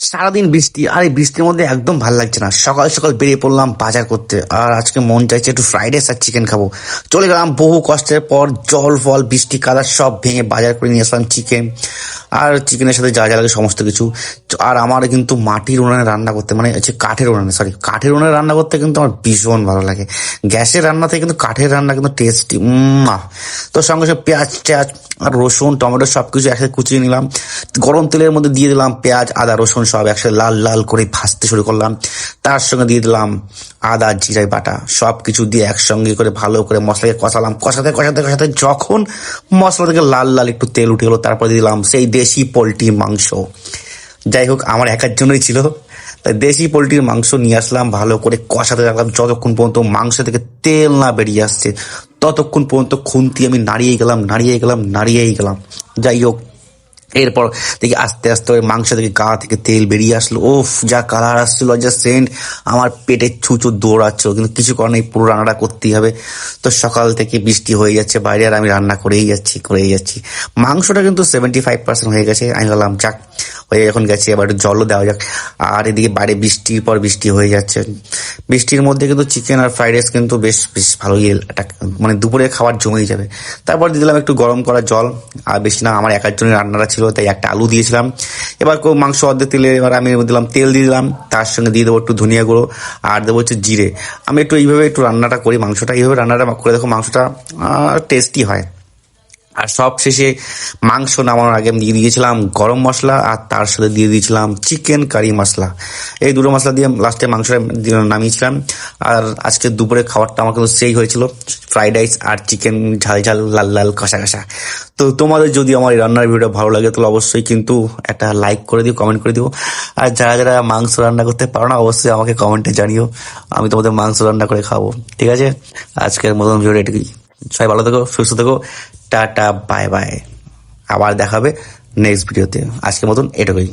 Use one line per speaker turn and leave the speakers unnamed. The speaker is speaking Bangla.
সারাদিন বৃষ্টি, আর এই বৃষ্টির মধ্যে একদম ভাল লাগছে না। সকাল সকাল বেরিয়ে পড়লাম বাজার করতে, আর আজকে মন চাইছে একটু ফ্রাইড রাইস আর চিকেন খাবো। চলে গেলাম বহু কষ্টের পর, জল ফল বৃষ্টি কাদা সব ভেঙে বাজার করে নিয়ে আসলাম চিকেন, আর চিকেনের সাথে যা যা লাগে সমস্ত কিছু। আর আমার কিন্তু মাটির উনানে রান্না করতে, মানে হচ্ছে কাঠের উনানে রান্না করতে কিন্তু আমার ভীষণ ভালো লাগে। গ্যাসের রান্না থেকে কিন্তু কাঠের রান্না কিন্তু টেস্টি। তো সঙ্গে সঙ্গে পেঁয়াজ টেয়াজ আর রসুন টমেটো সবকিছু একসাথে কুচিয়ে নিলাম, গরম তেলের মধ্যে দিয়ে দিলাম পেঁয়াজ আদা রসুন সব একসাথে লাল লাল করে ভাজতে শুরু করলাম। তার সঙ্গে দিয়ে দিলাম আদা জিরাই বাটা, সব কিছু দিয়ে একসঙ্গে করে ভালো করে মশলাকে কষালাম। কষাতে কষাতে কষাতে যখন মশলা থেকে লাল লাল একটু তেল উঠে গেলো, তারপর দিয়ে দিলাম সেই দেশি পোলট্রির মাংস। যাই হোক, আমার একার জন্যই ছিল, তাই দেশি পোলট্রির মাংস নিয়ে আসলাম, ভালো করে কষাতে থাকলাম যতক্ষণ পর্যন্ত মাংস থেকে তেল না বেরিয়ে আসছে, ততক্ষণ পর্যন্ত খুন্তি আমি নাড়িয়েই গেলাম। যাই হোক, এরপর দেখি আস্তে আস্তে ওই মাংস থেকে গা থেকে তেল বেরিয়ে আসলো। ওফ, যা কালার আসছিল, যা সেন্ট, আমার পেটে ছুঁচো দৌড়াচ্ছিল, কিন্তু কিছু কারণে পুরো রান্নাটা করতেই হবে। তো সকাল থেকে বৃষ্টি হয়ে যাচ্ছে বাইরে, আর আমি রান্না করেই যাচ্ছি। মাংসটা কিন্তু 75% হয়ে গেছে। আমি ভাবলাম যাক, হয়ে যখন গেছে এবার একটু জলও দেওয়া যাক। আর এদিকে বাইরে বৃষ্টির পর বৃষ্টি হয়ে যাচ্ছে। বৃষ্টির মধ্যে কিন্তু চিকেন আর ফ্রাইড রাইস কিন্তু বেশ বেশ ভালোই একটা, মানে দুপুরে খাবার জমেই যাবে। তারপর দিয়ে দিলাম একটু গরম করা জল, আর বেশি না, আমার একার জন্য রান্নাটা ছিল তাই একটা আলু দিয়েছিলাম। এবার মাংস অর্ধেক তেলে, এবার আমি দিলাম তেল দিয়ে দিলাম, তার সঙ্গে দিয়ে দেবো একটু ধনিয়া গুঁড়ো, আর দেবো হচ্ছে জিরে। আমি একটু এইভাবে একটু রান্নাটা করি, মাংসটা এইভাবে রান্নাটা করে দেখো, মাংসটা টেস্টি হয়। আর সব শেষে মাংস নামানোর আগে আমি দিয়ে দিয়েছিলাম গরম মশলা, আর তার সাথে দিয়ে দিয়েছিলাম চিকেন কারি মশলা। এই দুটো মশলা দিয়ে লাস্টে মাংসটা নামিয়েছিলাম। আর আজকে দুপুরে খাবারটা আমার কিন্তু সেই হয়েছিল, ফ্রাইড রাইস আর চিকেন ঝাল ঝাল লাল লাল কষা কষা। তো তোমাদের যদি আমার এই রান্নার ভিডিওটা ভালো লাগে তাহলে অবশ্যই কিন্তু একটা লাইক করে দিও, কমেন্ট করে দিও। আর যারা যারা মাংস রান্না করতে পারো না, অবশ্যই আমাকে কমেন্টে জানিও, আমি তোমাদের মাংস রান্না করে খাবো। ঠিক আছে, আজকের মতন ভিডিওটা এটুকুই। সবাই ভালো থেকো, সুস্থ থেকো, টাটা বাই বাই। আবার দেখাবে নেক্সট ভিডিওতে। আজকের মতন এটুকুই।